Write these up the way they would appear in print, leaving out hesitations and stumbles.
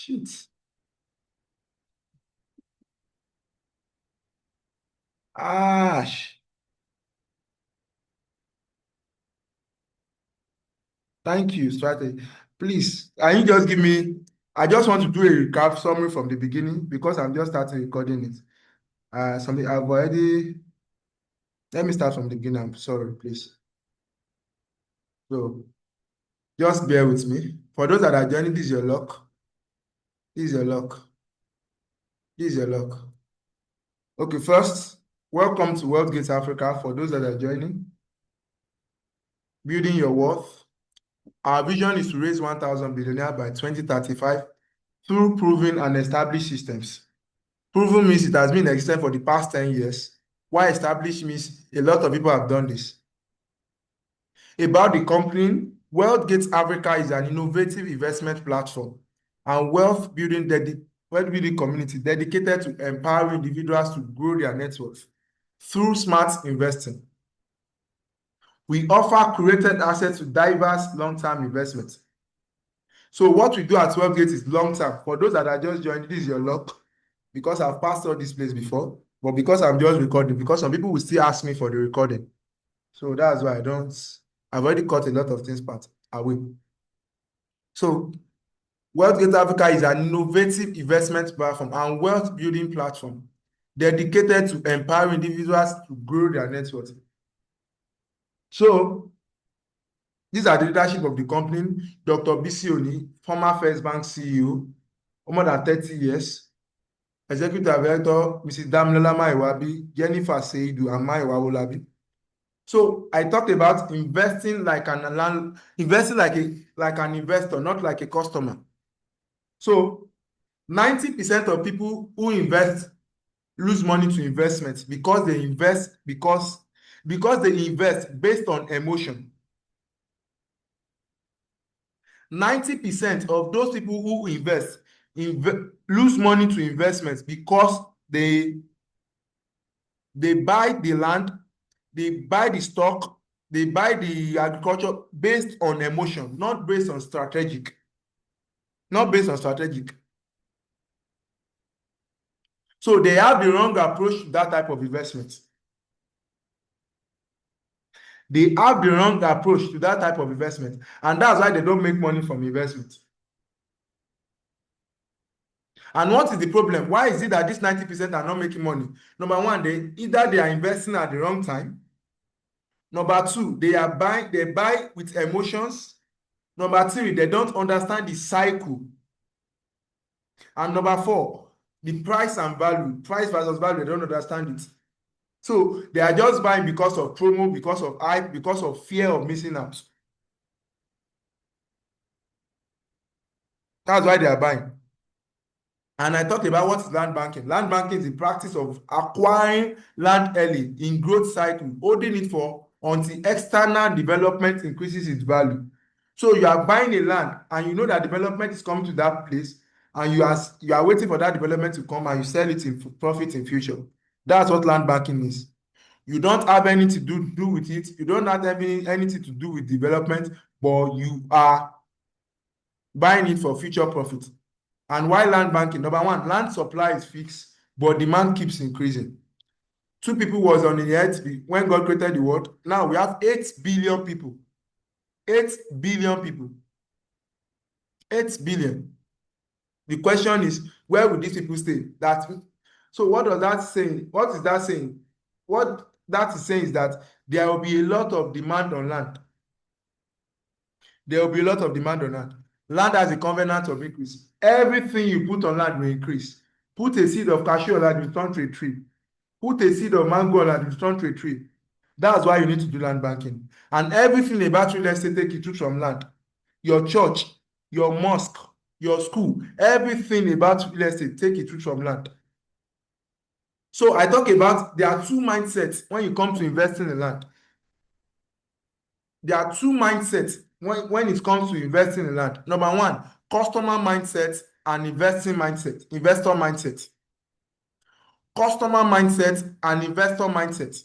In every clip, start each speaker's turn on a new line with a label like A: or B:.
A: Shit. Ash. Thank you, strategy. Please, can you just give me, I just want to do a recap summary from the beginning because I'm just starting recording it. Something I've already, let me start from the beginning. I'm sorry, please. So just bear with me. For those that are joining, this is your luck. This is your luck. This is your luck. Okay, first, welcome to WealthGate Africa. For those that are joining, building your worth. Our vision is to raise 1,000 billionaire by 2035 through proven and established systems. Proven means it has been existed for the past 10 years, while established means a lot of people have done this. About the company, WealthGate Africa is an innovative investment platform and wealth building community dedicated to empowering individuals to grow their net worth through smart investing. We offer curated assets to diverse long-term investments. So what we do at WealthGate is long-term. For those that are just joining, this is your luck because I've passed all this place before, but because I'm just recording, because some people will still ask me for the recording. So that's why I've already cut a lot of things part away. So WealthGate Africa is an innovative investment platform and wealth building platform dedicated to empowering individuals to grow their net worth. So these are the leadership of the company. Dr. Bisi Oni, former First Bank CEO, for more than 30 years. Executive Director, Mrs. Damilola Maiwabi, Jennifer Seidu, and Maiwa Olabi. So I talked about investing like an investor, not like a customer. So 90% of people who invest lose money to investments because they invest based on emotion. 90% of those people who invest lose money to investments because they buy the land, they buy the stock, they buy the agriculture based on emotion, not based on strategic. Not based on strategic. So they have the wrong approach to that type of investment. They have the wrong approach to that type of investment, and that's why they don't make money from investment. And what is the problem? Why is it that these 90% are not making money? Number one, either they are investing at the wrong time. Number two, they buy with emotions. Number three, they don't understand the cycle. And number four, the price versus value, they don't understand it. So they are just buying because of promo, because of hype, because of fear of missing out. That's why they are buying. And I talked about what is land banking. Land banking is the practice of acquiring land early in growth cycle, holding it for until external development increases its value. So you are buying a land and you know that development is coming to that place, and you are waiting for that development to come and you sell it in profit in future. That's what land banking is. You don't have anything to do with it. You don't have anything to do with development, but you are buying it for future profit. And why land banking? Number one, land supply is fixed, but demand keeps increasing. Two people was on the earth when God created the world. Now we have 8 billion people. 8 billion people. 8 billion. The question is, where will these people stay? So what does that say? What is that saying? What that is saying is that there will be a lot of demand on land. There will be a lot of demand on land. Land has a covenant of increase. Everything you put on land will increase. Put a seed of cashew on land, it will turn to a tree. Put a seed of mango on land, it will turn to a tree. That's why you need to do land banking. And everything about real estate, take it from land. Your church, your mosque, your school, everything about real estate, take it from land. So I talk about there are two mindsets when you come to investing in land. There are two mindsets when it comes to investing in land. Number one, customer mindset and investor mindset. Customer mindset and investor mindset.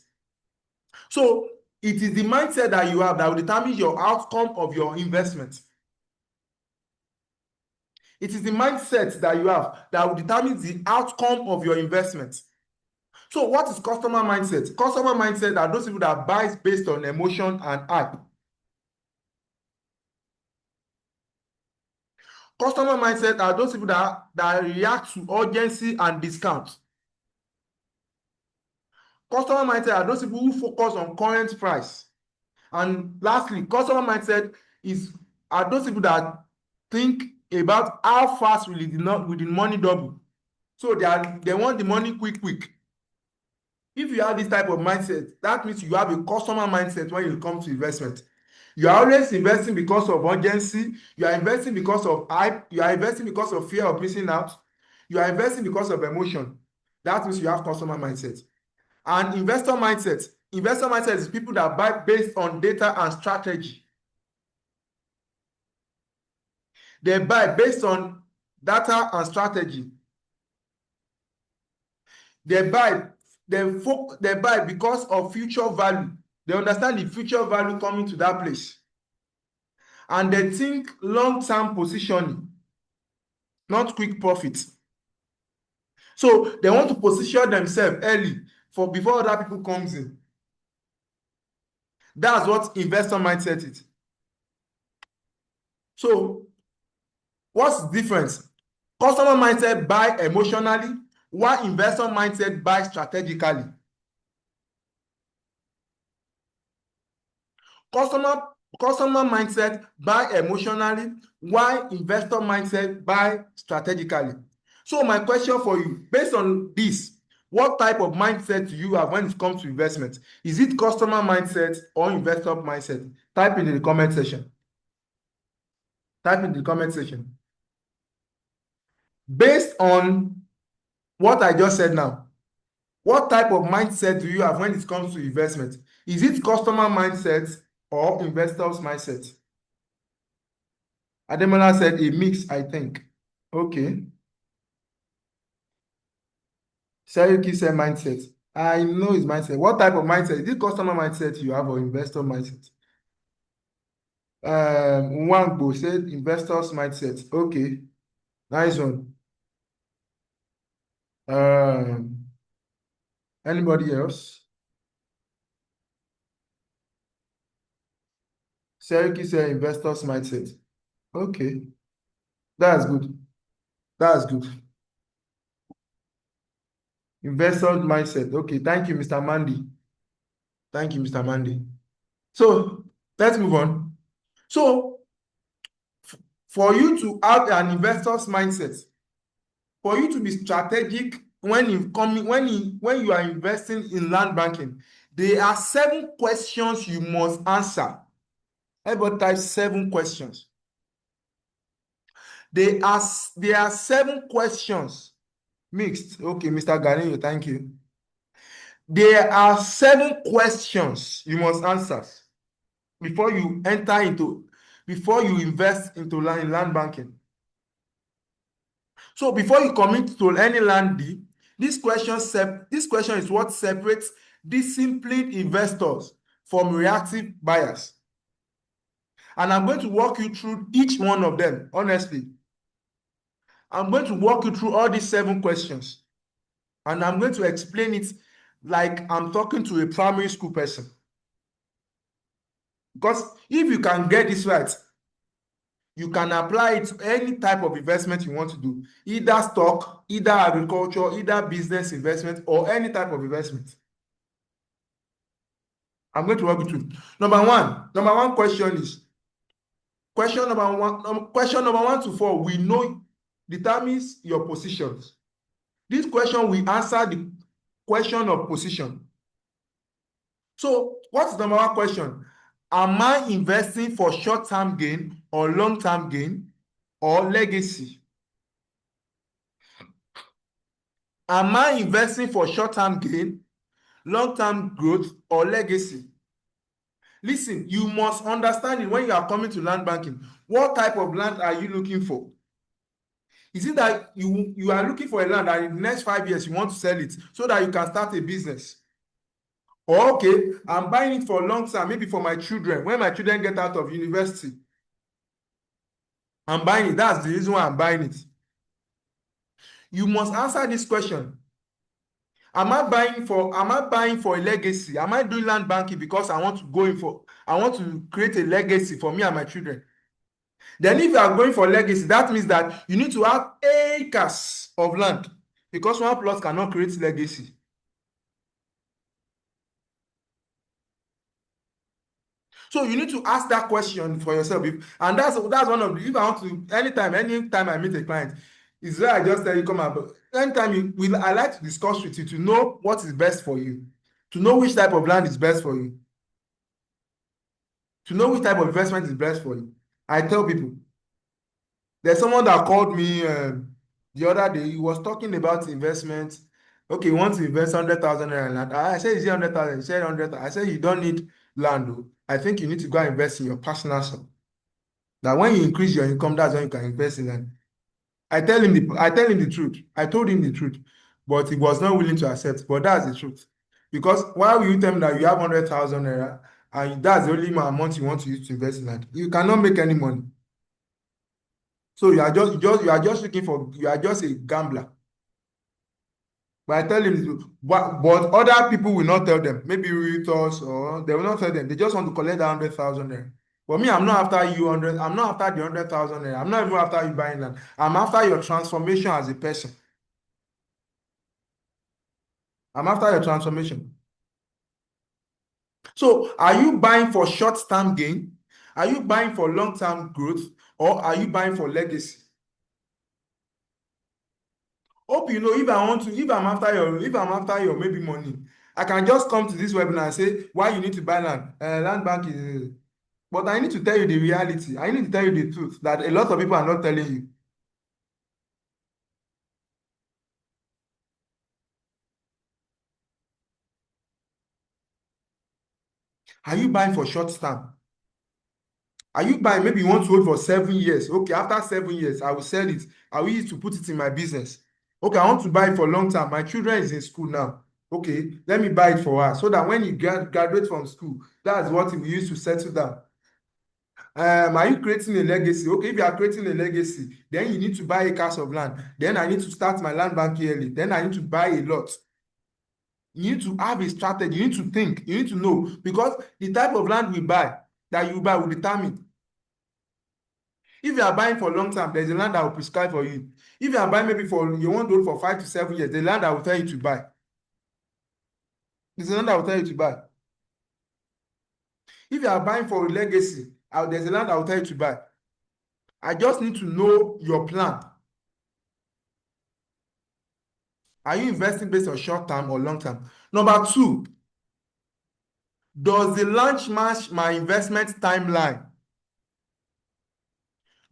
A: So it is the mindset that you have that will determine your outcome of your investment. It is the mindset that you have that will determine the outcome of your investment. So what is customer mindset? Customer mindset are those people that buy based on emotion and hype. Customer mindset are those people that react to urgency and discount. Customer mindset are those people who focus on current price. And lastly, customer mindset are those people that think about how fast will the money double. So they want the money quick. If you have this type of mindset, that means you have a customer mindset when it comes to investment. You are always investing because of urgency. You are investing because of hype. You are investing because of fear of missing out. You are investing because of emotion. That means you have customer mindset. And investor mindset is people that buy based on data and strategy. They buy based on data and strategy. They buy because of future value. They understand the future value coming to that place. And they think long-term positioning, not quick profit. So they want to position themselves early before other people comes in. That's what investor mindset is. So what's the difference? Customer mindset buy emotionally, while investor mindset buy strategically. Customer mindset buy emotionally, while investor mindset buy strategically. So my question for you, based on this, what type of mindset do you have when it comes to investment? Is it customer mindset or investor mindset? Type in the comment section. Type in the comment section. Based on what I just said now, what type of mindset do you have when it comes to investment? Is it customer mindset or investor's mindset? Ademola said a mix, I think. Okay. Seriki said mindset. I know his mindset. What type of mindset? Is it customer mindset you have or investor mindset? Nwangbo said investor's mindset. Okay. Nice one. Anybody else? Seriki said investor's mindset. Okay. That's good. That's good. Investor's mindset. Okay. Thank you, Mr. Mandy. Thank you, Mr. Mandy. So let's move on. So for you to have an investor's mindset, for you to be strategic when you are investing in land banking, there are 7 questions you must answer. Everybody type 7 questions. There are 7 questions. Mixed. Okay, Mr. Ganiyo, thank you. There are 7 questions you must answer before you invest into land banking. So before you commit to any land deal, this question is what separates disciplined investors from reactive buyers. And I'm going to walk you through each one of them, honestly. I'm going to walk you through all these 7 questions. And I'm going to explain it like I'm talking to a primary school person. Because if you can get this right, you can apply it to any type of investment you want to do, either stock, either agriculture, either business investment, or any type of investment. I'm going to walk you through. Number one question is, question number 1 to 4, we know determines your positions. This question will answer the question of position. So what's the number 1 question? Am I investing for short-term gain or long-term gain or legacy? Am I investing for short-term gain, long-term growth, or legacy? Listen, you must understand it when you are coming to land banking. What type of land are you looking for? Is it that you are looking for a land and in the next 5 years you want to sell it so that you can start a business? Or okay, I'm buying it for long term, maybe for my children, when my children get out of university. I'm buying it. That's the reason why I'm buying it. You must answer this question. Am I buying for a legacy? Am I doing land banking because I want to create a legacy for me and my children? Then if you are going for legacy, that means that you need to have acres of land because one plot cannot create legacy. So you need to ask that question for yourself. And that's one of the, if I want to, anytime I meet a client, is where I just tell you, come out. But anytime I like to discuss with you to know what is best for you, to know which type of land is best for you, to know which type of investment is best for you. I tell people, there's someone that called me the other day. He was talking about investment. Okay, he wants to invest 100,000 naira in land. I said, is it 100,000? He said 100,000. I said, you don't need land, though. I think you need to go and invest in your personal stuff. That when you increase your income, that's when you can invest in land. I tell him the truth. I told him the truth, but he was not willing to accept. But that's the truth. Because why will you tell me that you have 100,000 naira and that's the only amount you want to use to invest in land? You cannot make any money. So you are just a gambler. But I tell him, but other people will not tell them. Maybe realtors or they will not tell them. They just want to collect that 100,000 naira. But me, I'm not after you 100. I'm not after the 100,000 naira. I'm not even after you buying land. I'm after your transformation as a person. I'm after your transformation. So, are you buying for short-term gain? Are you buying for long-term growth? Or are you buying for legacy? Hope you know if I'm after your maybe money, I can just come to this webinar and say why you need to buy land. Land bank is, but I need to tell you the reality. I need to tell you the truth that a lot of people are not telling you. Are you buying for short term? Are you buying, maybe you want to hold for 7 years? Okay, after 7 years, I will sell it. I will use to put it in my business. Okay, I want to buy it for long term. My children is in school now. Okay, let me buy it for her so that when you graduate from school, that's what we use to settle down. Are you creating a legacy? Okay, if you are creating a legacy, then you need to buy acres of land. Then I need to start my land bank early. Then I need to buy a lot. You need to have a strategy. You need to think. You need to know because the type of land that you buy will determine. If you are buying for long term, there's a land that will prescribe for you. If you are buying maybe for you want to hold for 5 to 7 years, the land that will tell you to buy. There's a land that will tell you to buy. If you are buying for a legacy, there's a land that will tell you to buy. I just need to know your plan. Are you investing based on short term or long term? Number two, does the launch match my investment timeline?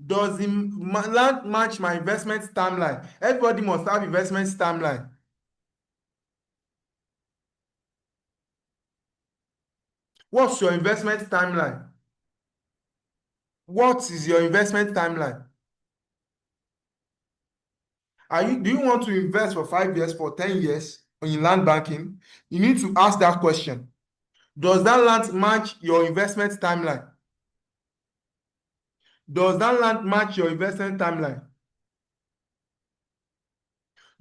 A: Does the land match my investment timeline? Everybody must have investment timeline. What's your investment timeline? What is your investment timeline? Do you want to invest for 5 years, for 10 years in land banking? You need to ask that question. Does that land match your investment timeline? Does that land match your investment timeline?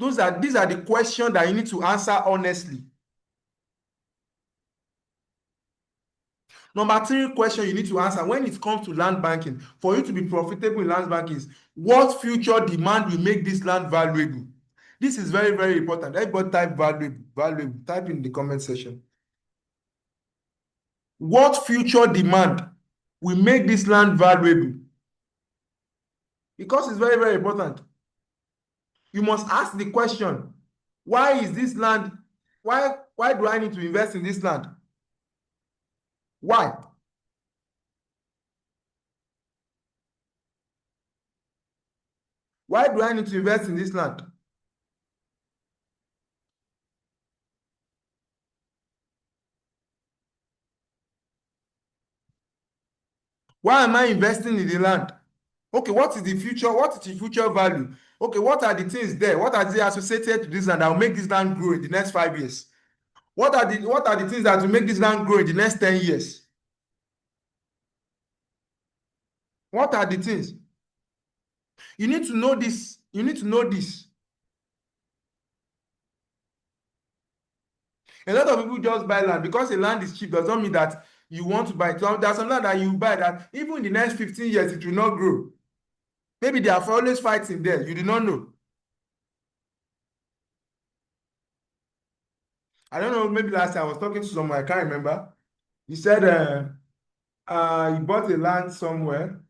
A: These are the questions that you need to answer honestly. Number three question you need to answer when it comes to land banking, for you to be profitable in land banking, is what future demand will make this land valuable? This is very, very important. Everybody type valuable, type in the comment section. What future demand will make this land valuable? Because it's very, very important. You must ask the question, why is this land, why do I need to invest in this land? Why? Why do I need to invest in this land? Why am I investing in the land? Okay, what is the future? What is the future value? Okay, what are the things there? What are they associated to this land that will make this land grow in the next 5 years? What are the things that will make this land grow in the next 10 years? What are the things? You need to know this. You need to know this. A lot of people just buy land because the land is cheap. Does not mean that you want to buy it. So there's some land that you buy that even in the next 15 years it will not grow. Maybe they are always fighting there. You do not know. I don't know. Maybe last time I was talking to someone. I can't remember. He said he bought a land somewhere.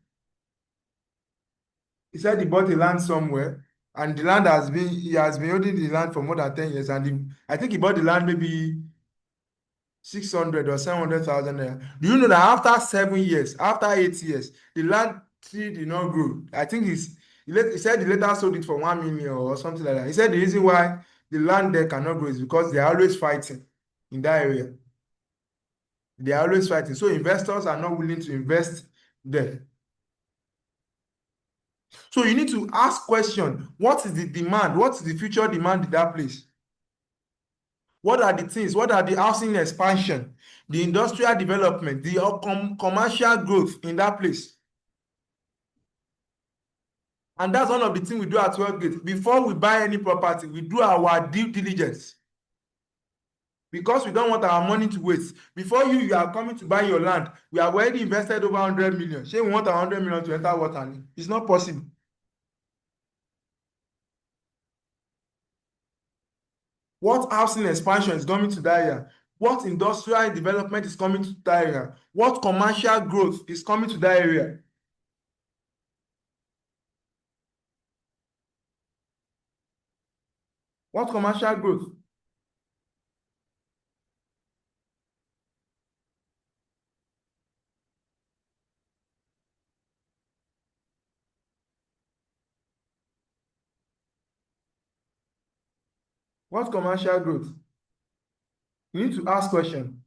A: He said he bought a land somewhere, and the land he has been holding the land for more than 10 years. And I think he bought the land maybe 600 or 700,000 naira. Do you know that after 7 years, after 8 years, the land tree did not grow? I think he said he later sold it for 1 million or something like that. He said the reason why the land there cannot grow is because they are always fighting in that area. They are always fighting. So investors are not willing to invest there. So you need to ask question, what is the demand? What is the future demand in that place? What are the things? What are the housing expansion, the industrial development, the commercial growth in that place? And that's one of the things we do at Wellgate. Before we buy any property, we do our due diligence. Because we don't want our money to waste. Before you are coming to buy your land, we have already invested over 100 million. Say we want 100 million to enter water. It's not possible. What housing expansion is coming to that area? What industrial development is coming to that area? What commercial growth is coming to that area? What commercial growth? What commercial growth? You need to ask question.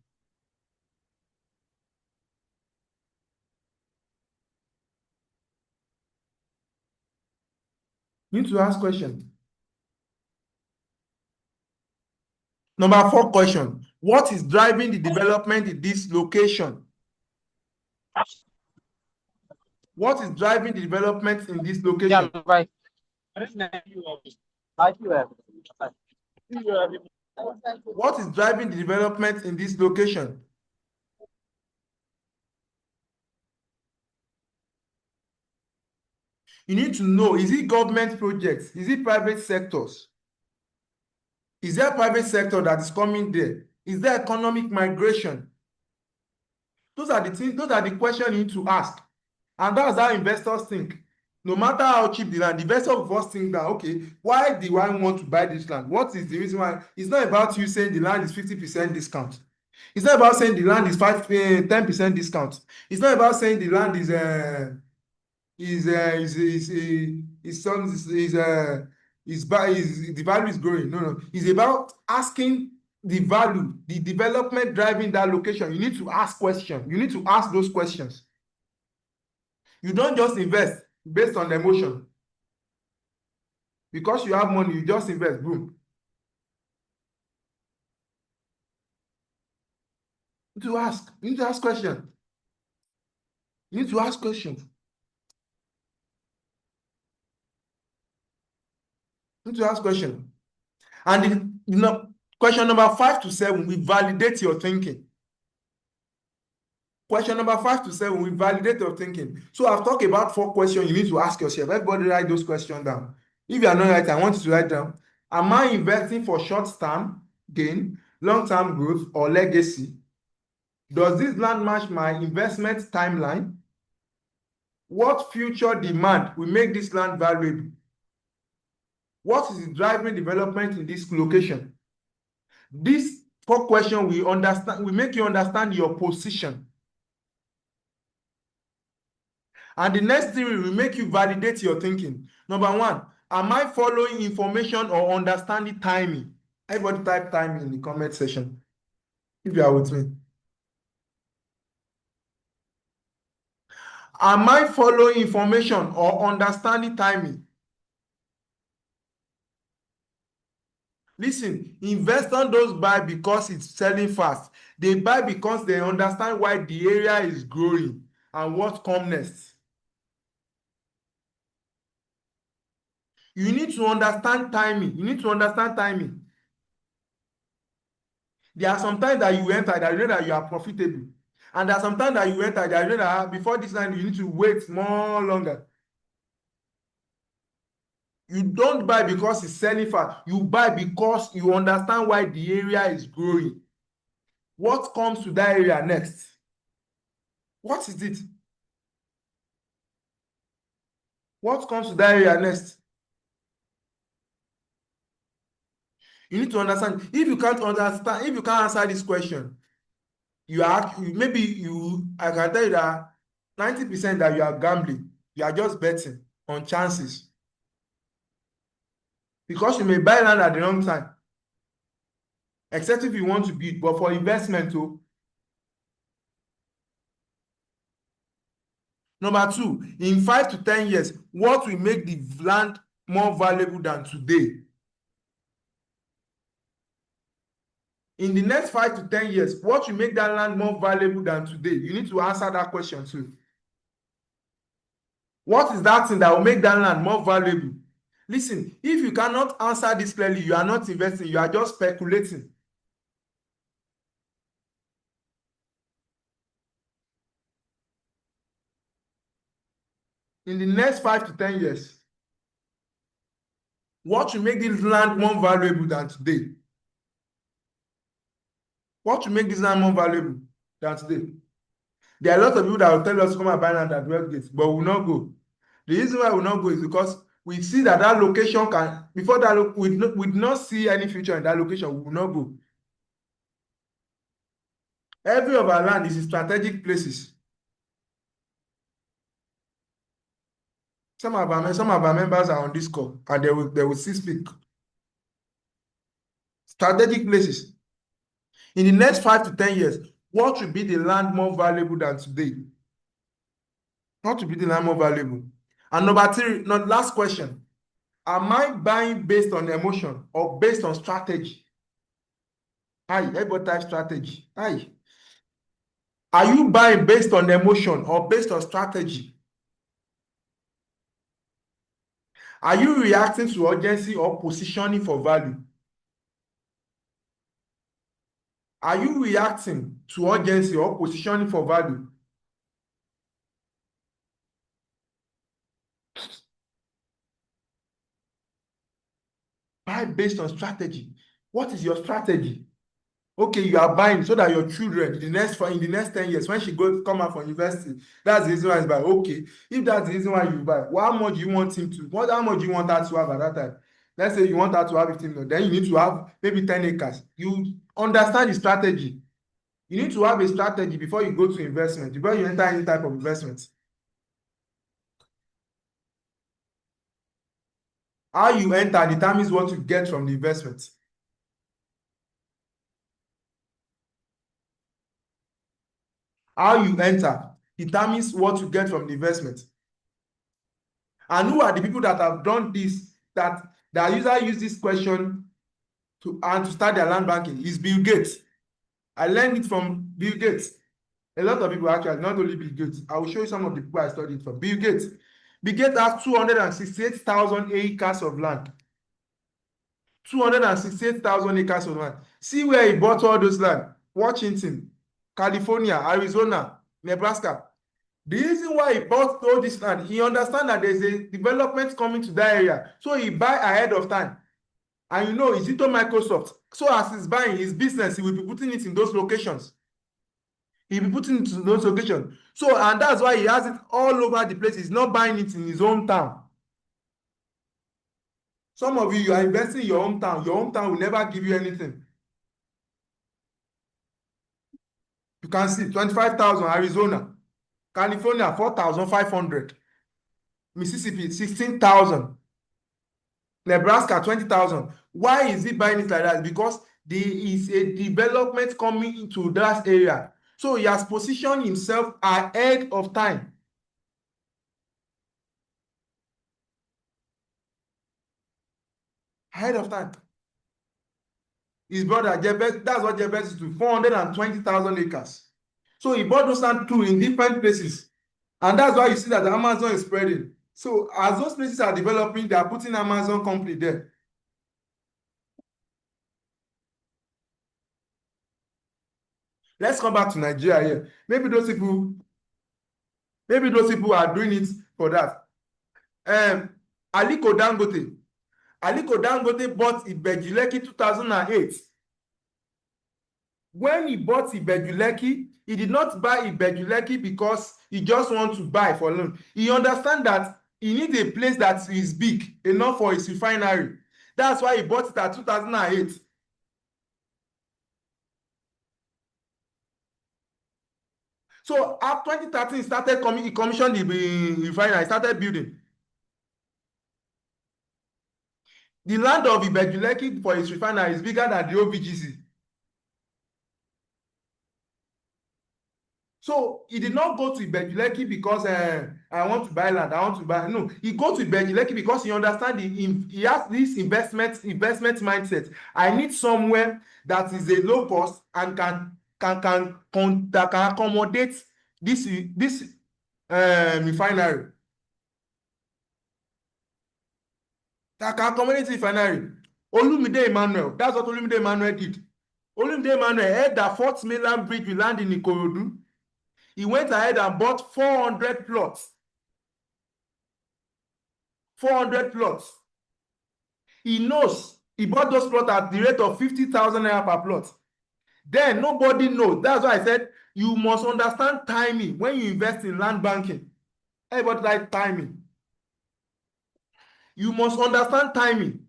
A: You need to ask question. Number 4 question. What is driving the development in this location? What is driving the development in this location?
B: Yeah, right.
A: What is driving the development in this location? You need to know, is it government projects? Is it private sectors? Is there a private sector that is coming there? Is there economic migration? Those are the things, those are the questions you need to ask. And that's how investors think. No matter how cheap the land, the investor will first think that, okay, why do I want to buy this land? What is the reason why? It's not about you saying the land is 50% discount. It's not about saying the land is 10% discount. It's not about saying the land the value is growing. No. It's about asking the value, the development driving that location. You need to ask questions. You need to ask those questions. You don't just invest based on emotion. Because you have money, you just invest, boom. You need to ask. You need to ask questions. You need to ask questions. You need to ask questions. And question number 5 to 7, we validate your thinking. Question number 5 to 7, we validate your thinking. So I've talked about 4 questions you need to ask yourself. Everybody write those questions down. If you are not writing, I want you to write down. Am I investing for short-term gain, long-term growth, or legacy? Does this land match my investment timeline? What future demand will make this land valuable? What is driving development in this location? These 4 questions will make you understand your position. And the next thing will make you validate your thinking. Number 1, am I following information or understanding timing? Everybody type timing in the comment section if you are with me. Am I following information or understanding timing? Listen, investors don't buy because it's selling fast. They buy because they understand why the area is growing and what comes next. You need to understand timing. You need to understand timing. There are some times that you enter that you know that you are profitable. And there are some times that you enter that you know that before this time you need to wait more longer. You don't buy because it's selling fast. You buy because you understand why the area is growing. What comes to that area next? What is it? What comes to that area next? You need to understand. If you can't understand, if you can't answer this question, I can tell you that 90% that you are gambling, you are just betting on chances. Because you may buy land at the wrong time, except if you want to build, but for investment too. Number two, in 5 to 10 years, what will make the land more valuable than today? In the next 5 to 10 years, what will make that land more valuable than today? You need to answer that question too. What is that thing that will make that land more valuable? Listen, if you cannot answer this clearly, you are not investing, you are just speculating. In the next 5 to 10 years, what will make this land more valuable than today? What will make this land more valuable than today? There are a lot of people that will tell us to come and buy land at Westgate, but we will not go. The reason why we will not go is because we see that that location can, before that, we do not see any future in that location, we will not go. Every of our land is in strategic places. Some of our members are on this call and they will still speak. Strategic places. In the next 5 to 10 years, what will be the land more valuable than today? What will be the land more valuable? And number three, last question. Am I buying based on emotion or based on strategy? Hi, everybody type strategy. Hi. Are you buying based on emotion or based on strategy? Are you reacting to urgency or positioning for value? Are you reacting to urgency or positioning for value? Buy based on strategy. What is your strategy? Okay, you are buying so that your children in the next 10 years, when she goes come out from university, that's the reason why you buy. Okay, if that's the reason why you buy, how much do you want him to, how much do you want her to have at that time? Let's say you want her to have 15 million, then you need to have maybe 10 acres. You understand the strategy. You need to have a strategy before you go to investment, before you enter any type of investment. How you enter determines what you get from the investment. How you enter determines what you get from the investment. And who are the people that have done this, that usually use this question to start their land banking? Is Bill Gates. I learned it from Bill Gates. A lot of people actually, not only Bill Gates. I will show you some of the people I studied from. Bill Gates. Bill Gates has 268,000 acres of land. 268,000 acres of land. See where he bought all those land. Washington, California, Arizona, Nebraska. The reason why he bought all this land, he understands that there's a development coming to that area. So he buy ahead of time. And you know, it's into Microsoft. So as he's buying his business, he will be putting it in those locations. He'll be putting it in those locations. So, and that's why he has it all over the place. He's not buying it in his hometown. Some of you are investing in your hometown. Your hometown will never give you anything. You can see 25,000 Arizona, California 4,500, Mississippi 16,000, Nebraska 20,000. Why is he buying it like that? Because there is a development coming into that area. So he has positioned himself ahead of time. Ahead of time. His brother Jebez, that's what Jebez is to 420,000 acres. So he bought those land too in different places. And that's why you see that the Amazon is spreading. So as those places are developing, they are putting Amazon company there. Let's come back to Nigeria here. Maybe those people are doing it for that. Aliko Dangote. Aliko Dangote bought Ibeju Lekki 2008. When he bought Ibeju Lekki, he did not buy Ibeju Lekki because he just want to buy for loan. He understand that he needs a place that is big enough for his refinery. That's why he bought it at 2008. So after 2013, he commissioned the refinery, started building. The land of Ibeju Lekki for his refinery is bigger than the OVGC. So he did not go to Ibeju Lekki because I want to buy land, I want to buy. No, he go to Ibeju Lekki because he understand he has this investment mindset. I need somewhere that is a low cost and can accommodate this refinery. That can accommodate refinery. Olumide Emmanuel, that's what Olumide Emmanuel did. Olumide Emmanuel heard that Fort Mainland Bridge will land in Ikorodu. He went ahead and bought 400 plots. 400 plots. He knows he bought those plots at the rate of 50,000 naira per plot. Then nobody knows. That's why I said you must understand timing when you invest in land banking. Everybody like timing. You must understand timing.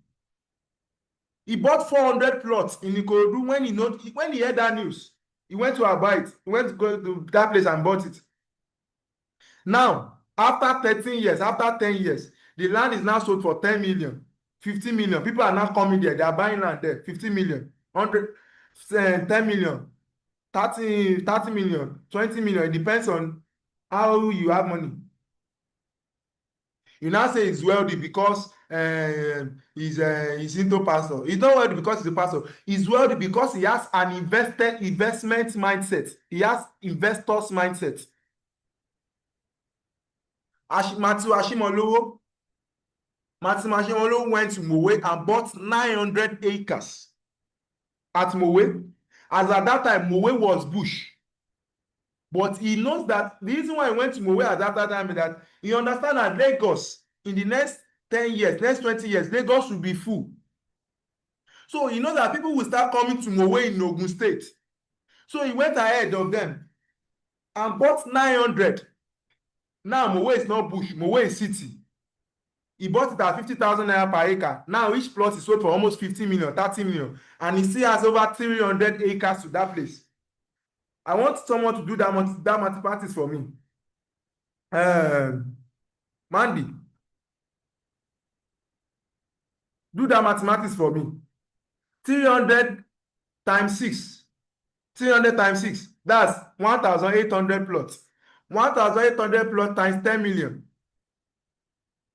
A: He bought 400 plots in Ikorodu when he heard that news. He went to buy it. He went to go to that place and bought it. Now, after 13 years, after 10 years, the land is now sold for 10 million, 15 million. People are now coming there. They are buying land there. 15 million, 100, 10 million, 30 million, 20 million. It depends on how you have money. You now say he's wealthy because he's into pastor. He's not wealthy because he's a pastor. He's wealthy because he has an investment mindset. He has investors mindset. Matthew Ashimolowo went to Mowe and bought 900 acres at Mowe. As at that time, Mowe was bush. But he knows that the reason why he went to Mowe at that time is that he understands that Lagos, in the next 10 years, next 20 years, Lagos will be full. So he knows that people will start coming to Mowe in Ogun State. So he went ahead of them and bought 900. Now Mowe is not bush, Mowe is city. He bought it at 50,000 naira per acre. Now each plot is sold for almost 50 million, 30 million. And he still has over 300 acres to that place. I want someone to do that mathematics for me. Mandy, do that mathematics for me. 300 times 6. 300 times 6. That's 1,800 plots. 1,800 plots times 10 million.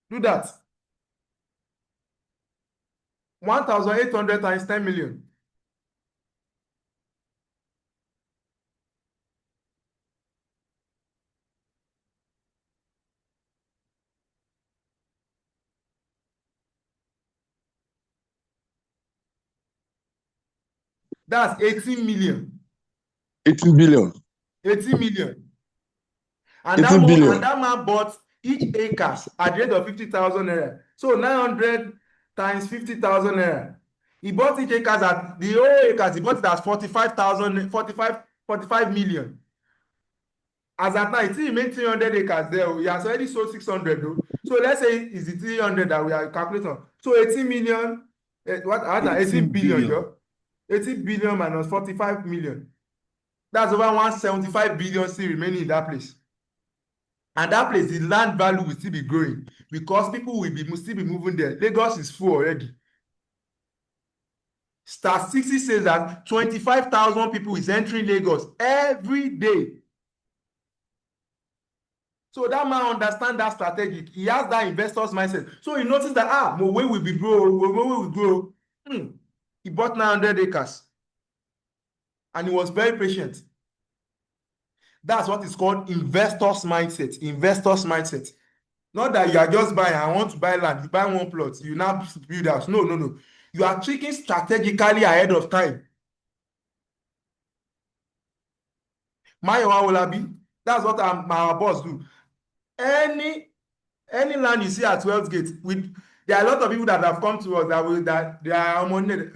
A: Do that. 1,800 times 10 million. That's 18 million.
B: 18 billion.
A: 18 million. And
B: 18 billion.
A: And that man bought each acres at the rate of 50,000 naira. So 900 times 50,000 naira. He bought each acres at the whole acres. He bought it as 45 million. As at now, it remains 300 acres there. He has already sold 600 though. So let's say it's the 300 that we are calculating. So 18 million. What 18 billion, yo? 18 billion minus 45 million. That's over 175 billion still remaining in that place. And that place, the land value will still be growing because people will still be moving there. Lagos is full already. Statistics says that 25,000 people is entering Lagos every day. So that man understands that strategic. He has that investor's mindset. So he noticed that Mowe will be grow, Mowe will grow. He bought 900 acres. And he was very patient. That's what is called investors mindset. Investors mindset. Not that you are just buying, I want to buy land, you buy one plot, you now build house. No, no, no. You are thinking strategically ahead of time. Mayowa Olabi, that's what our boss do. Any land you see at Wells Gate, there are a lot of people that have come to us that they are money.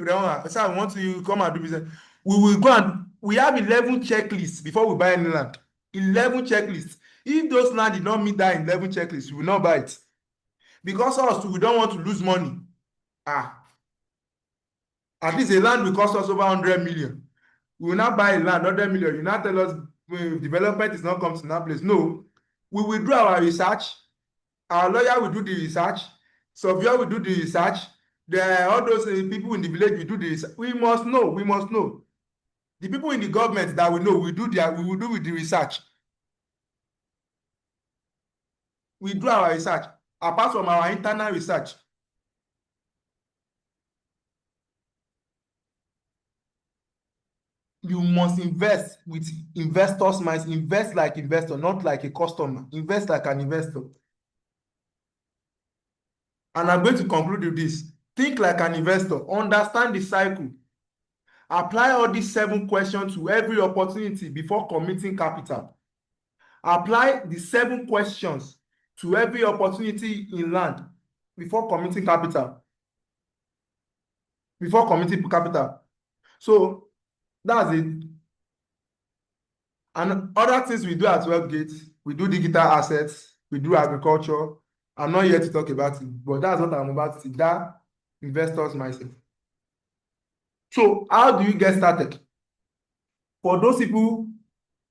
A: So I want to come and do business. We will go and we have 11 checklists before we buy any land. 11 checklists. If those land did not meet that 11 checklists, we will not buy it. Because us, we don't want to lose money. At least a land will cost us over 100 million. We will not buy a land 100 million. You now tell us development is not coming to that place. No, we will do our research. Our lawyer will do the research. Surveyor will do the research. All those people in the village will do the research. We must know. We must know. The people in the government that we know we will do with the research. We do our research apart from our internal research. You must invest with investors' minds. Invest like investor, not like a customer. Invest like an investor. And I'm going to conclude with this. Think like an investor. Understand the cycle. Apply all these 7 questions to every opportunity before committing capital. Apply the 7 questions to every opportunity in land before committing capital. So that's it. And other things we do at Webgate, we do digital assets, we do agriculture. I'm not here to talk about it, but that's what I'm about to say. That investors myself. So how do you get started? For those people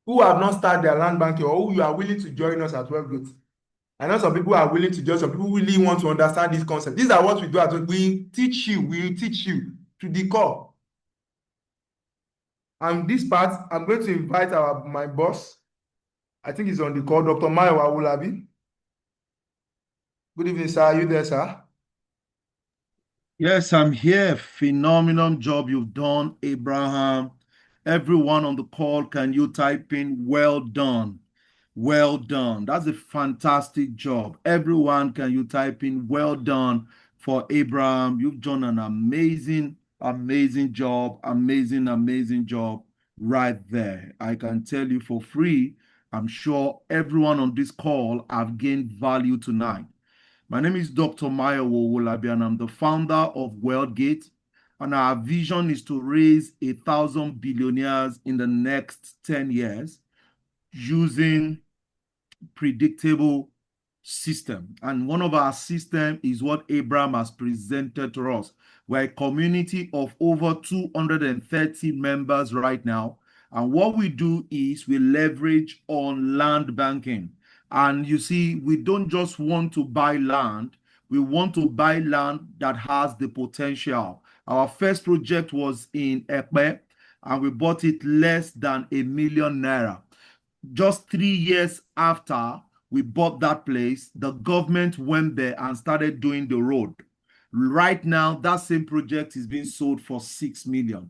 A: who have not started their land banking or who you are willing to join us at Webgate, I know some people are willing to join, some people really want to understand this concept. These are what we do at Webgate. We teach you to the core. And this part, I'm going to invite my boss. I think he's on the call, Dr. Mayowa Olabi. Good evening, sir. Are you there, sir?
C: Yes, I'm here. Phenomenal job you've done, Abraham. Everyone on the call, can you type in well done? Well done. That's a fantastic job. Everyone, can you type in well done for Abraham? You've done an amazing job. Amazing job right there. I can tell you for free, I'm sure everyone on this call have gained value tonight. My name is Dr. Mayowa Olabi, and I'm the founder of WorldGate, and our vision is to raise 1,000 billionaires in the next 10 years using predictable system. And one of our systems is what Abraham has presented to us. We're a community of over 230 members right now. And what we do is we leverage on land banking. And you see, we don't just want to buy land. We want to buy land that has the potential. Our first project was in Ekpe, and we bought it less than ₦1 million. Just 3 years after we bought that place, the government went there and started doing the road. Right now, that same project is being sold for $6 million.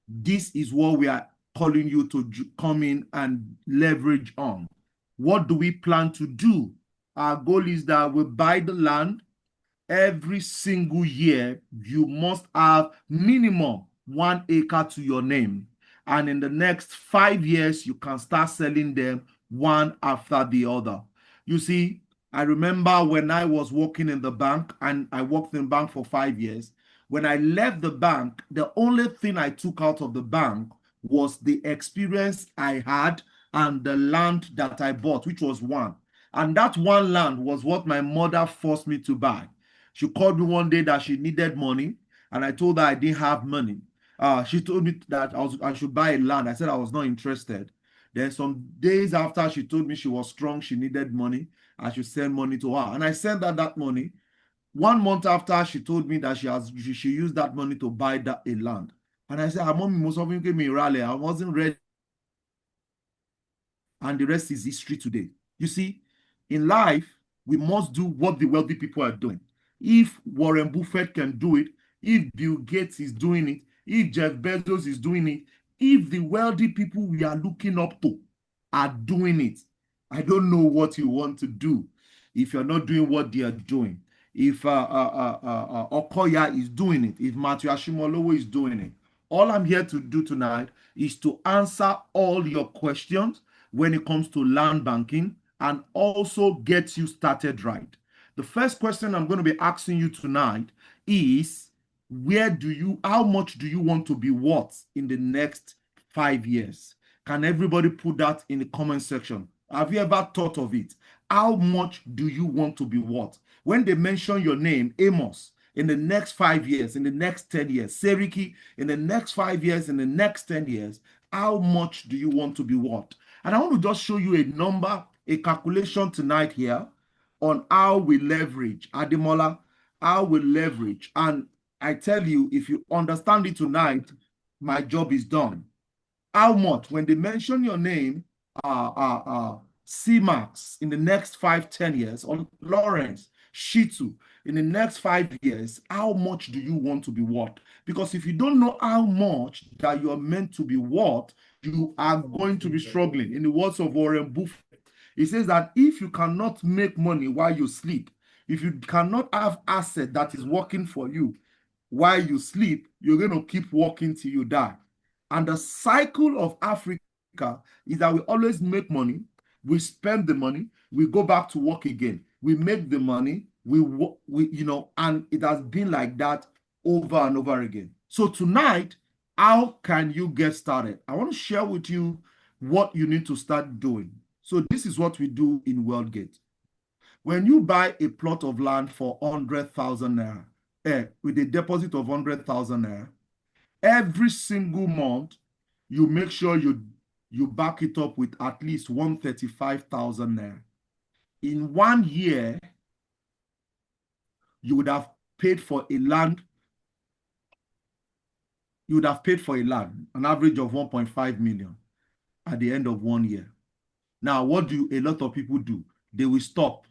C: This is what we are calling you to come in and leverage on. What do we plan to do? Our goal is that we buy the land. Every single year, you must have minimum 1 acre to your name. And in the next 5 years, you can start selling them one after the other. You see, I remember when I was working in the bank, and I worked in the bank for 5 years. When I left the bank, the only thing I took out of the bank was the experience I had and the land that I bought, which was one. And that one land was what my mother forced me to buy. She called me one day that she needed money, and I told her I didn't have money. She told me that I should buy a land. I said I was not interested. Then some days after, she told me she was strong, she needed money, I should send money to her. And I sent her that money. 1 month after, she told me that she used that money to buy a land. And I said, I wasn't ready. And the rest is history today. You see, in life, we must do what the wealthy people are doing. If Warren Buffett can do it, if Bill Gates is doing it, if Jeff Bezos is doing it, if the wealthy people we are looking up to are doing it, I don't know what you want to do. if you're not doing what they are doing, if Okoya is doing it, if Matthew Ashimolowo is doing it. All I'm here to do tonight is to answer all your questions when it comes to land banking and also get you started right. The first question I'm going to be asking you tonight is, how much do you want to be worth in the next 5 years? Can everybody put that in the comment section? Have you ever thought of it? How much do you want to be worth? When they mention your name, Amos, in the next 5 years, in the next 10 years, Seriki, in the next 5 years, in the next 10 years, how much do you want to be worth? And I want to just show you a number, a calculation tonight here on how we leverage, Ademola, how we leverage. And I tell you, if you understand it tonight, my job is done. How much? When they mention your name, C-Max in the next 5-10 years, or Lawrence, Shitu, in the next 5 years, how much do you want to be worth? Because if you don't know how much that you are meant to be worth, you are going to be struggling. In the words of Warren Buffett, he says that if you cannot make money while you sleep, if you cannot have asset that is working for you while you sleep, you're going to keep working till you die. And the cycle of Africa is that we always make money, we spend the money, we go back to work again. We make the money, and it has been like that over and over again. So tonight, how can you get started? I want to share with you what you need to start doing. So this is what we do in WorldGate. When you buy a plot of land for 100,000 naira, with a deposit of 100,000 naira, every single month, you make sure you back it up with at least 135,000 naira. In 1 year, you would have paid for a land. You would have paid for a land, an average of 1.5 million at the end of 1 year. Now, what do a lot of people do? They will stop.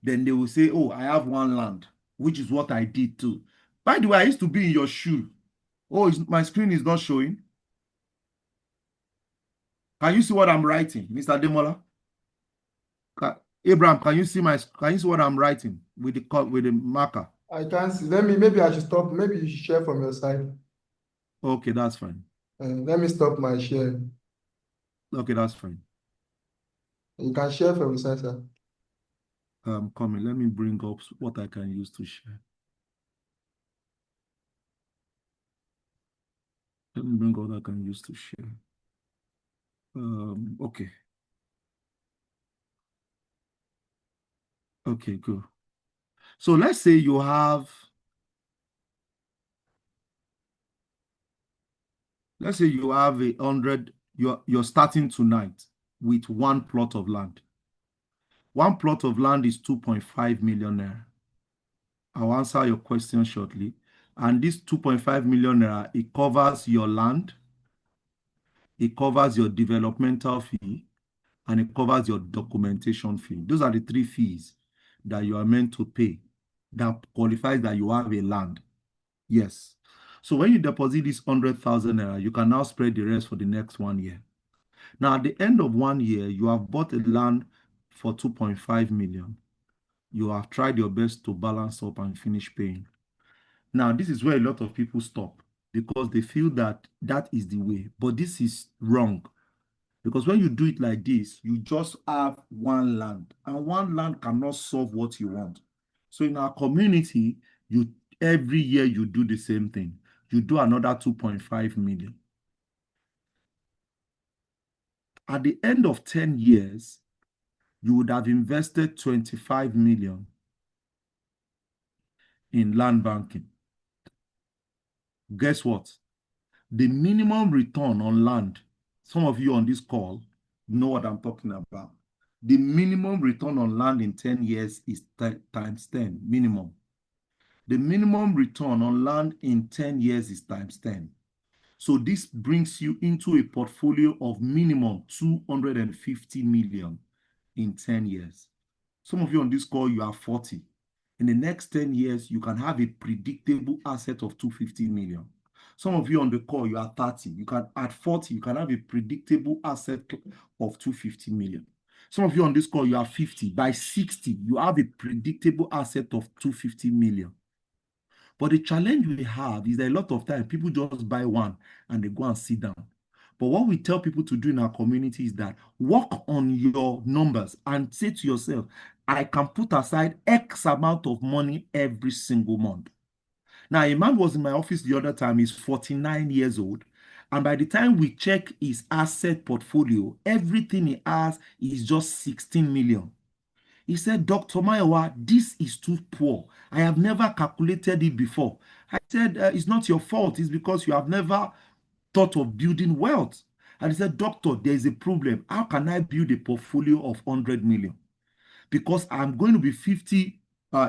C: Then they will say, oh, I have one land, which is what I did too. By the way, I used to be in your shoe. Oh, my screen is not showing. Can you see what I'm writing, Mr. Demola? Abraham, can you see what I'm writing with the marker?
A: I can't see. Maybe I should stop. Maybe you should share from your side.
C: Okay, that's fine.
A: Let me stop my share.
C: Okay, that's fine.
A: You can share from your side, sir.
C: I'm coming. Let me bring up what I can use to share. Let me bring what I can use to share. Okay. Okay, good. So let's say you have, let's say you have 100, you're starting tonight with one plot of land. One plot of land is 2.5 million naira. I'll answer your question shortly. And this 2.5 million naira, it covers your land, it covers your developmental fee, and it covers your documentation fee. Those are the 3 fees that you are meant to pay that qualifies that you have a land. Yes. So when you deposit this 100,000 naira, you can now spread the rest for the next 1 year. Now, at the end of 1 year, you have bought a land for 2.5 million. You have tried your best to balance up and finish paying. Now, this is where a lot of people stop because they feel that that is the way. But this is wrong. Because when you do it like this, you just have one land. And one land cannot solve what you want. So in our community, every year you do the same thing. You do another 2.5 million. At the end of 10 years, you would have invested 25 million in land banking. Guess what? The minimum return on land, some of you on this call know what I'm talking about. The minimum return on land in 10 years is times 10, minimum. The minimum return on land in 10 years is times 10. So this brings you into a portfolio of minimum 250 million in 10 years. Some of you on this call, you are 40. In the next 10 years, you can have a predictable asset of 250 million. Some of you on the call, you are 30. You can, at 40, you can have a predictable asset of 250 million. Some of you on this call, you are 50. By 60, you have a predictable asset of 250 million. But the challenge we have is that a lot of times people just buy one and they go and sit down. But what we tell people to do in our community is that work on your numbers and say to yourself, I can put aside X amount of money every single month. Now, a man was in my office the other time, he's 49 years old. And by the time we check his asset portfolio, everything he has is just 16 million. He said, Dr. Mayowa, this is too poor. I have never calculated it before. I said, it's not your fault. It's because you have never thought of building wealth. And he said, Doctor, there's a problem. How can I build a portfolio of 100 million? Because I'm going to be 50,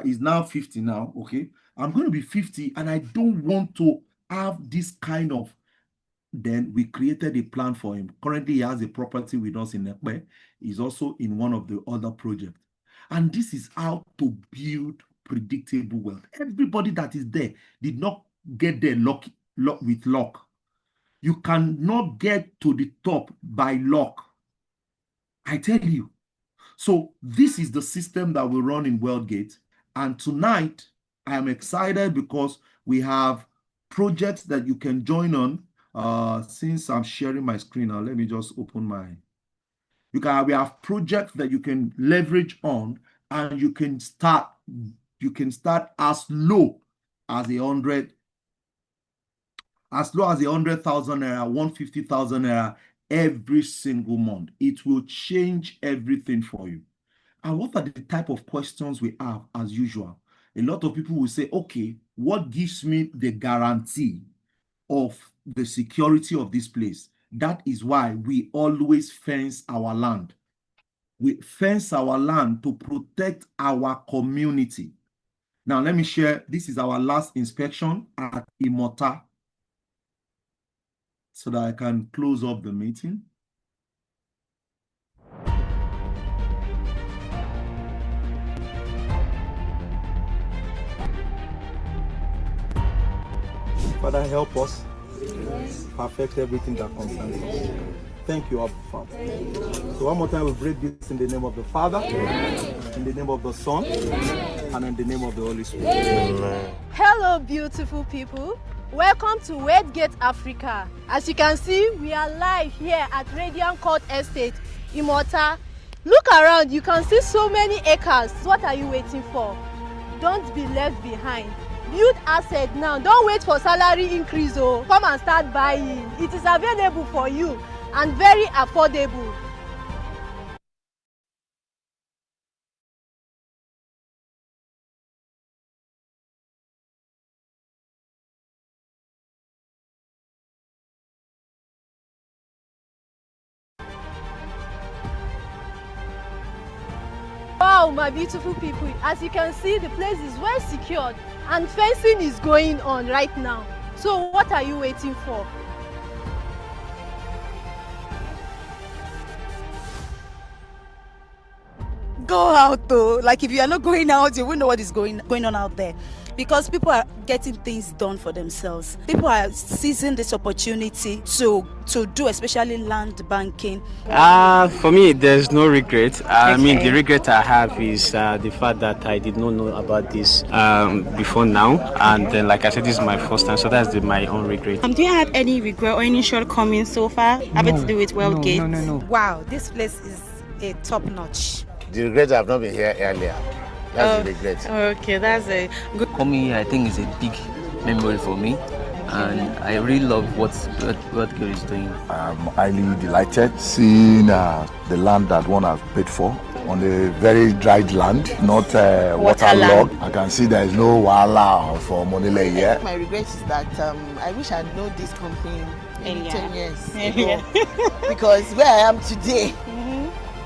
C: is now 50 now, okay? I'm going to be 50 and I don't want to have this kind of. Then we created a plan for him. Currently, he has a property with us in Ekpe. He's also in one of the other projects. And this is how to build predictable wealth. Everybody that is there did not get there with luck. You cannot get to the top by luck. I tell you. So this is the system that we run in WealthGate. And tonight, I am excited because we have projects that you can join on. Since I'm sharing my screen now, let me just open my. We have projects that you can leverage on, and you can start as low as 100,000 naira, 150,000 naira every single month. It will change everything for you. And what are the type of questions we have as usual? A lot of people will say, okay, what gives me the guarantee of the security of this place? That is why we always fence our land. We fence our land to protect our community. Now, let me share. This is our last inspection at Imota, so that I can close up the meeting. Father, help us perfect everything that concerns us. Thank you, Abba Father. So one more time, we break this in the name of the Father, in the name of the Son, and in the name of the Holy Spirit. Amen.
D: Hello, beautiful people. Welcome to WealthGate Africa. As you can see, we are live here at Radiant Court Estate, Imota. Look around, you can see so many acres. What are you waiting for? Don't be left behind. Build asset now. Don't wait for salary increase. Oh, come and start buying. It is available for you and very affordable. Wow, my beautiful people, as you can see, the place is well secured and fencing is going on right now. So what are you waiting for?
E: Go out though. Like if you are not going out, you won't know what is going on out there. Because people are getting things done for themselves. People are seizing this opportunity to do, especially land banking.
F: For me, there's no regret. I mean, the regret I have is the fact that I did not know about this before now. And then, like I said, this is my first time, so that's my own regret.
G: Do you have any regret or any shortcomings so far having to do with WealthGate?
H: No. Wow, this place is a top notch.
I: The regret I've not been here earlier. That's the regret.
G: Okay, that's a good.
J: Coming here, I think, is a big memory for me, and I really love what WealthGate is doing.
B: I'm highly delighted seeing the land that one has paid for on a very dried land, not waterlogged. I can see there is no wahala for Monile here.
K: My regret is that I wish I'd known this company in 10 years ago. Because where I am today,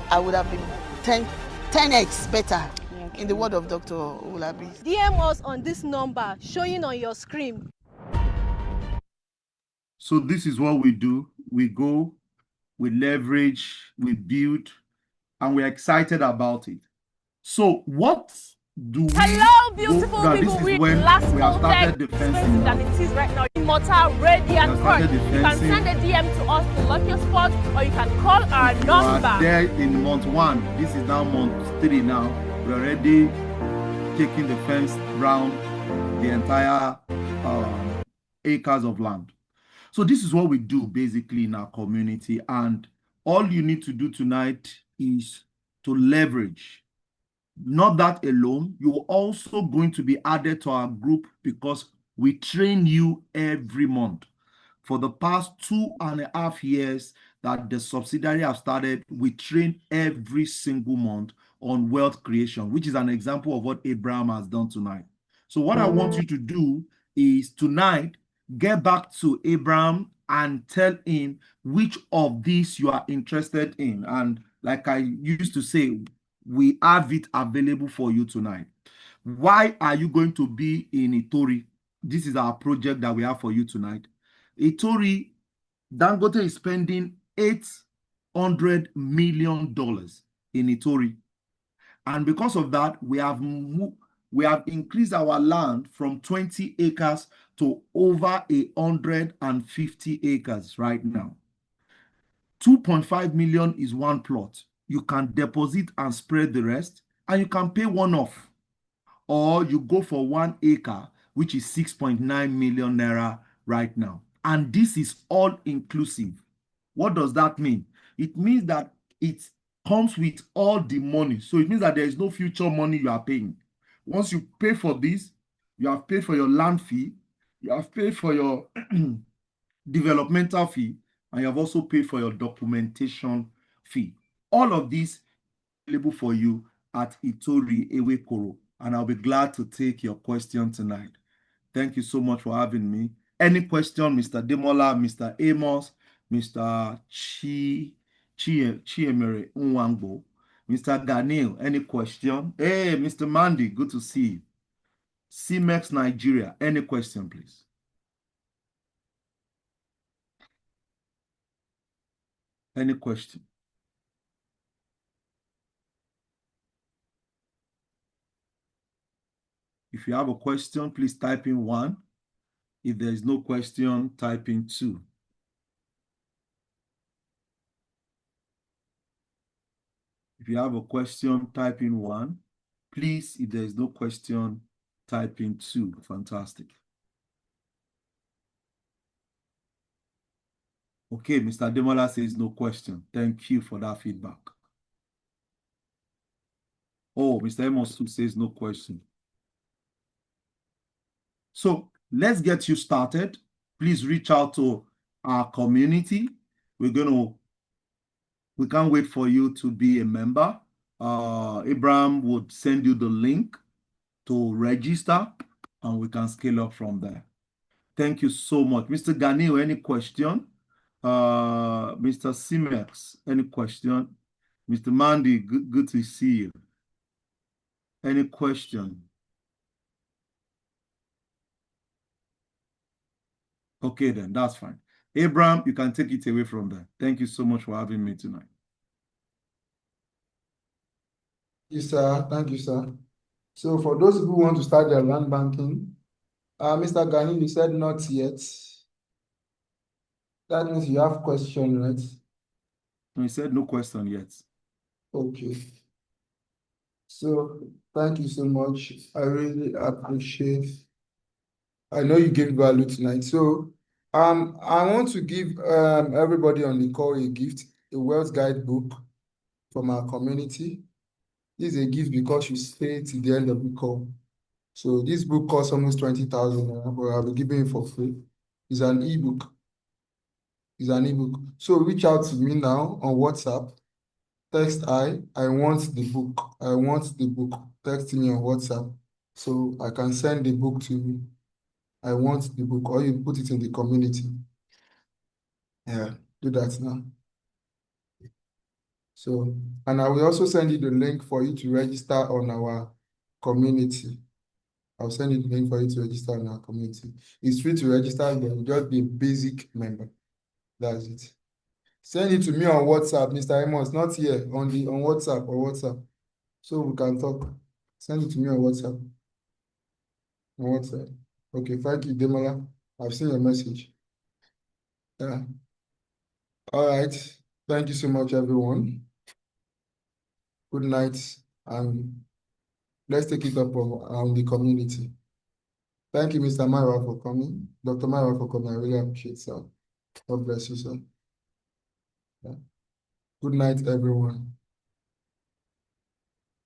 K: I would have been 10x better. In the word of Dr. Ulabi.
D: DM us on this number showing on your screen.
C: So this is what we do. We go, we leverage, we build, and we're excited about it. So what
D: Hello, beautiful
C: that
D: people.
C: this is
D: We
C: when
D: last
C: we have started
D: the
C: defending
D: than it is right now. Immortal Radiant Court. You can send a DM to us to lock your spot, or you can call our number.
C: There in month 1. This is now month 3 now. We're already taking the fence round the entire acres of land. So this is what we do basically in our community, and all you need to do tonight is to leverage. Not that alone, you're also going to be added to our group because we train you every month. For the past 2.5 years that the subsidiary have started, we train every single month on wealth creation, which is an example of what Abraham has done tonight. So what I want you to do is tonight, get back to Abraham and tell him which of these you are interested in. And like I used to say, we have it available for you tonight. Why are you going to be in Itori? This is our project that we have for you tonight. Itori, Dangote is spending $800 million in Itori. And because of that, we have increased our land from 20 acres to over 150 acres right now. 2.5 million is one plot. You can deposit and spread the rest, and you can pay one off. Or you go for 1 acre, which is 6.9 million naira right now. And this is all inclusive. What does that mean? It means that it comes with all the money. So it means that there is no future money you are paying. Once you pay for this, you have paid for your land fee, you have paid for your developmental fee, and you have also paid for your documentation fee. All of this available for you at Itori Ewekoro, and I'll be glad to take your question tonight. Thank you so much for having me. Any question, Mr. Demola, Mr. Amos, Mr. Chiemere Nwangbo, Mr. Ganil, any question? Hey, Mr. Mandy, good to see you. CMEX Nigeria, any question, please? Any question? If you have a question, please type in 1. If there is no question, type in 2. If you have a question, type in 1. Please, if there is no question, type in 2. Fantastic. Okay, Mr. Demola says no question. Thank you for that feedback. Oh, Mr. Amos says no question. So let's get you started. Please reach out to our community. We can't wait for you to be a member. Abraham would send you the link to register, and we can scale up from there. Thank you so much. Mr. Ganil, any question? Mr. Simex, any question? Mr. Mandy, good to see you. Any question? Okay, then, that's fine. Abraham, you can take it away from there. Thank you so much for having me tonight.
A: Yes, sir. Thank you, sir. So for those who want to start their land banking, Mr. Gani, you said not yet. That means you have question, right?
C: No, he said no question yet.
A: Okay. So thank you so much. I really appreciate. I know you gave value tonight. So I want to give everybody on the call a gift, a wealth guide book from our community. This is a gift because you stay till the end of the call. So this book costs almost 20,000, but I'll be giving it for free. It's an ebook. It's an ebook. So reach out to me now on WhatsApp. Text I want the book. I want the book. Text me on WhatsApp so I can send the book to you. I want the book, or you put it in the community. Yeah, do that now. So, and I will also send you the link for you to register on our community. I'll send you the link for you to register on our community. It's free to register, but you just be a basic member. That's it. Send it to me on WhatsApp, Mr. Amos, not here, on WhatsApp or WhatsApp, so we can talk. Send it to me on WhatsApp. On WhatsApp. Okay, thank you, Demola. I've seen your message. Yeah. All right. Thank you so much, everyone. Good night, and let's take it up on the community. Thank you, Mr. Myra, for coming. Dr. Myra, for coming. I really appreciate it, sir. God bless you, sir. Yeah. Good night, everyone.